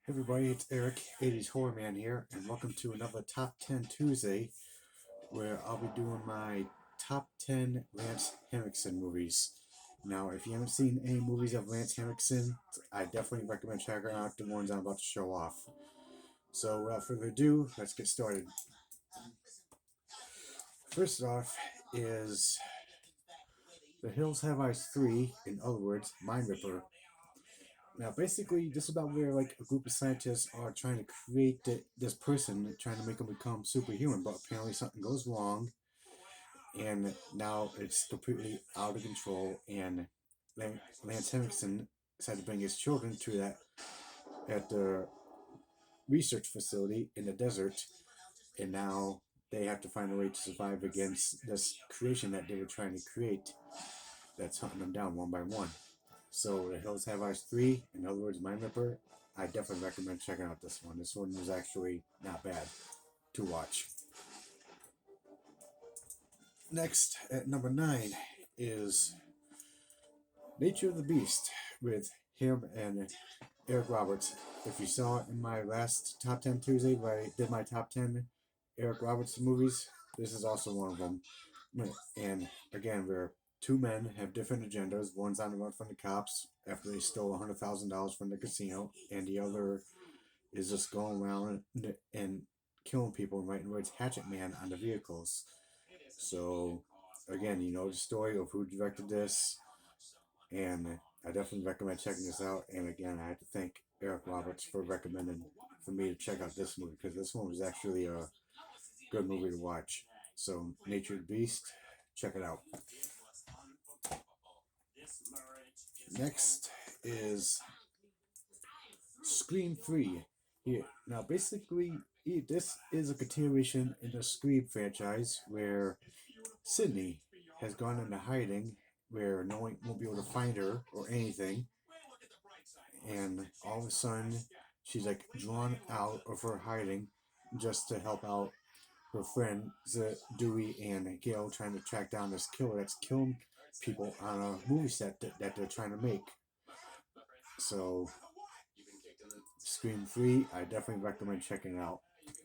Hey everybody, it's Eric, 80s Horror Man here, and welcome to another Top 10 Tuesday, where I'll be doing my top 10 Lance Henriksen movies. Now, if you haven't seen any movies of Lance Henriksen, I definitely recommend checking out the ones I'm about to show off. So, without further ado, let's get started. First off is The Hills Have Eyes 3, in other words, Mind Ripper. Now, basically, this is about where like a group of scientists are trying to create this person, trying to make him become superhuman, but apparently something goes wrong, and now it's completely out of control. And Lance Henriksen decided to bring his children to that at the research facility in the desert, and now they have to find a way to survive against this creation that they were trying to create that's hunting them down one by one. So The Hills Have Eyes 3, in other words, Mind Ripper, I definitely recommend checking out this one. This one was actually not bad to watch. Next, at number 9, is Nature of the Beast with him and Eric Roberts. If you saw it in my last Top 10 Tuesday, where I did my Top 10 Eric Roberts movies, this is also one of them. And again, where two men have different agendas. One's on the run from the cops after they stole $100,000 from the casino, and the other is just going around and killing people and writing words "Hatchet Man" on the vehicles. So, again, you know the story of who directed this, and I definitely recommend checking this out. And again, I have to thank Eric Roberts for recommending for me to check out this movie because this one was actually a good movie to watch. So, Nature of the Beast, check it out. Next is Scream 3. Here. Now, basically, this is a continuation in the Scream franchise where Sydney has gone into hiding where no one won't be able to find her or anything. And all of a sudden, she's like drawn out of her hiding just to help out her friends Dewey and Gail trying to track down this killer that's killing people on a movie set that they're trying to make. So, Scream 3, I definitely recommend checking out.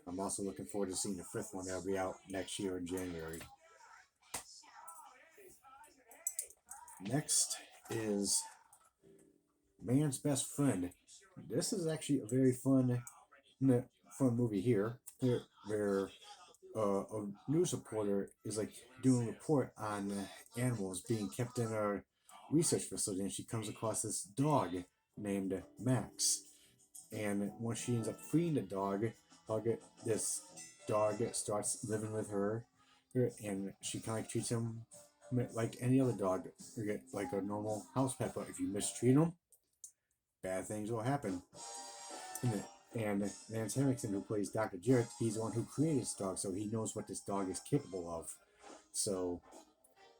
I'm also looking forward to seeing the fifth one that'll be out next year in January. Next is Man's Best Friend. This is actually a very fun movie here, where a news reporter is like doing a report on animals being kept in a research facility, and she comes across this dog named Max. And once she ends up freeing the dog, this dog starts living with her, and she kind of treats him like any other dog, like a normal house pet. But if you mistreat him, bad things will happen. And Lance Henriksen, who plays Dr. Jarrett, he's the one who created this dog, so he knows what this dog is capable of. So,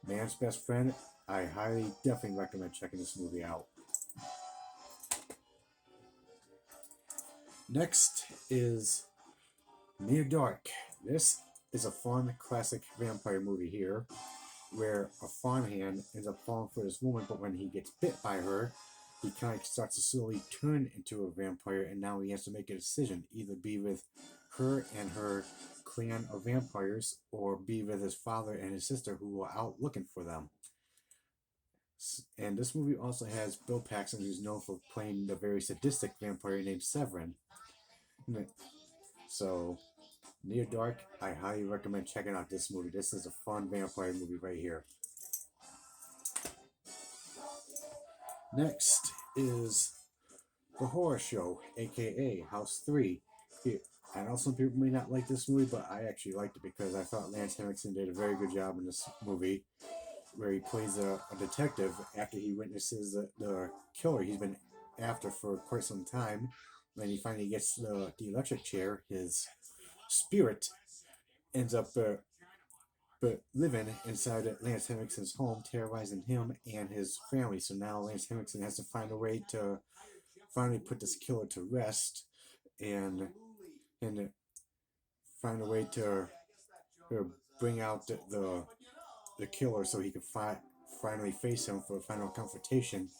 Man's Best Friend, I highly, definitely recommend checking this movie out. Next is Near Dark. This is a fun, classic vampire movie here, where a farmhand ends up falling for this woman, but when he gets bit by her, he kind of starts to slowly turn into a vampire, and now he has to make a decision: either be with her and her clan of vampires, or be with his father and his sister who are out looking for them. And this movie also has Bill Paxton, who's known for playing the very sadistic vampire named Severin. So, Near Dark, I highly recommend checking out this movie. This is a fun vampire movie right here. Next is The Horror Show, aka House 3. I know some people may not like this movie, but I actually liked it because I thought Lance Henriksen did a very good job in this movie, where he plays a detective after he witnesses the killer he's been after for quite some time. When he finally gets the electric chair, his spirit ends up living inside Lance Henriksen's home, terrorizing him and his family. So now Lance Henriksen has to find a way to finally put this killer to rest, and and find a way to bring out the killer so he can finally face him for a final confrontation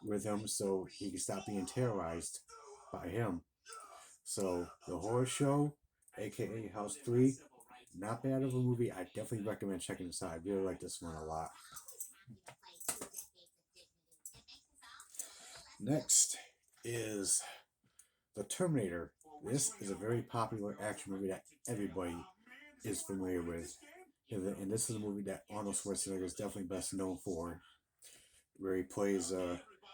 with him, so he can stop being terrorized by him. So the horror show, aka House 3, not bad of a movie. I definitely recommend checking this out. I really like this one a lot. Next is The Terminator. This is a very popular action movie that everybody is familiar with. And this is a movie that Arnold Schwarzenegger is definitely best known for, where he plays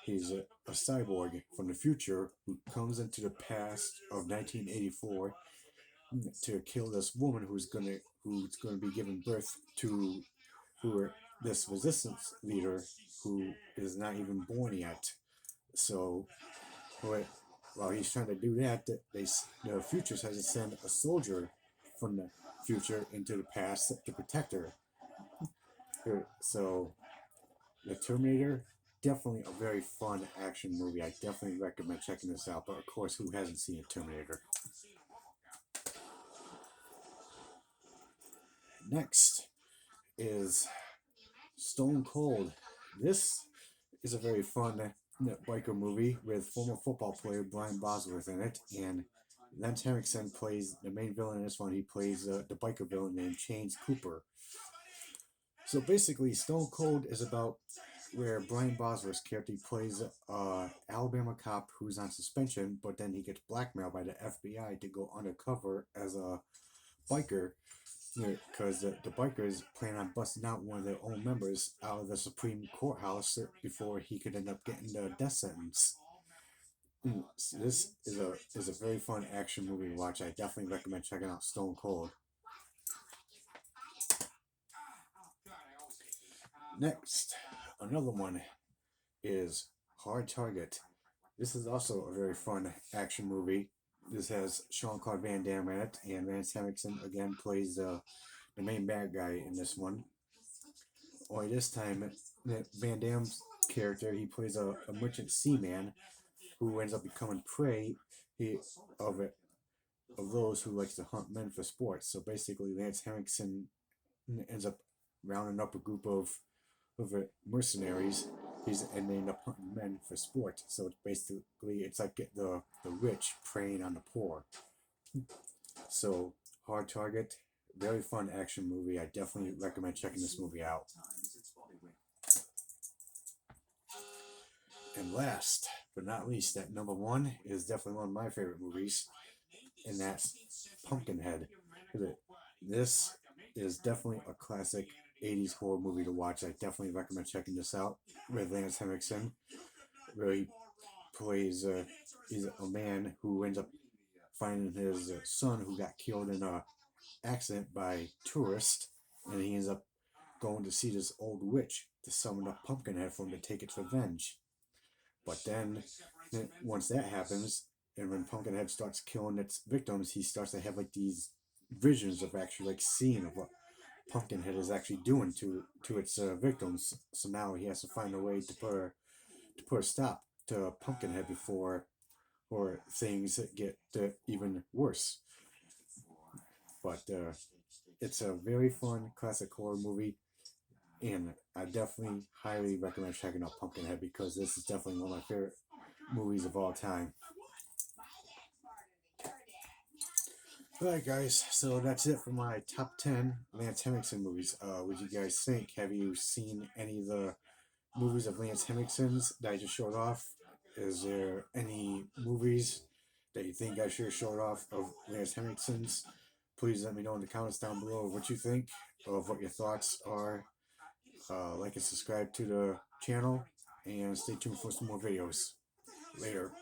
he's a cyborg from the future who comes into the past of 1984 to kill this woman who's gonna be giving birth to this resistance leader who is not even born yet. So, but while he's trying to do that, the future has to send a soldier from the future into the past to protect her. So, the Terminator, definitely a very fun action movie. I definitely recommend checking this out. But of course, who hasn't seen a Terminator? Next is Stone Cold. This is a very fun biker movie with former football player Brian Bosworth in it, and Lance Henriksen plays the main villain in this one. He plays the biker villain named Chains Cooper. So basically, Stone Cold is about where Brian Bosworth's character plays Alabama cop who's on suspension, but then he gets blackmailed by the FBI to go undercover as a biker because the bikers plan on busting out one of their own members out of the Supreme Courthouse before he could end up getting the death sentence. So this is a very fun action movie to watch. I definitely recommend checking out Stone Cold. Next, another one is Hard Target. This is also a very fun action movie. This has Jean-Claude Van Damme in it, and Lance Henriksen again plays the main bad guy in this one. Only this time, Van Damme's character, he plays a merchant seaman who ends up becoming prey he, of it, of those who likes to hunt men for sports. So basically, Lance Henriksen ends up rounding up a group of mercenaries. And they end up hunting men for sport. So it's basically it's like the rich preying on the poor. So Hard Target, very fun action movie. I definitely recommend checking this movie out. And last but not least, at number one is definitely one of my favorite movies, and that's Pumpkinhead. This is definitely a classic 80s horror movie to watch. I definitely recommend checking this out with Lance Henriksen, where he plays he's a man who ends up finding his son who got killed in a accident by tourists, and he ends up going to see this old witch to summon a Pumpkinhead for him to take its revenge. But then, once that happens, and when Pumpkinhead starts killing its victims, he starts to have like these visions of actually like seeing of what Pumpkinhead is actually doing to its victims. So now he has to find a way to put a stop to Pumpkinhead before or things get even worse. But it's a very fun classic horror movie, and I definitely highly recommend checking out Pumpkinhead because this is definitely one of my favorite movies of all time. Alright, guys, so that's it for my top 10 Lance Henriksen movies. What do you guys think? Have you seen any of the movies of Lance Henriksen's that I just showed off? Is there any movies that you think I should have showed off of Lance Henriksen's? Please let me know in the comments down below what you think, of what your thoughts are. Like and subscribe to the channel, and stay tuned for some more videos. Later.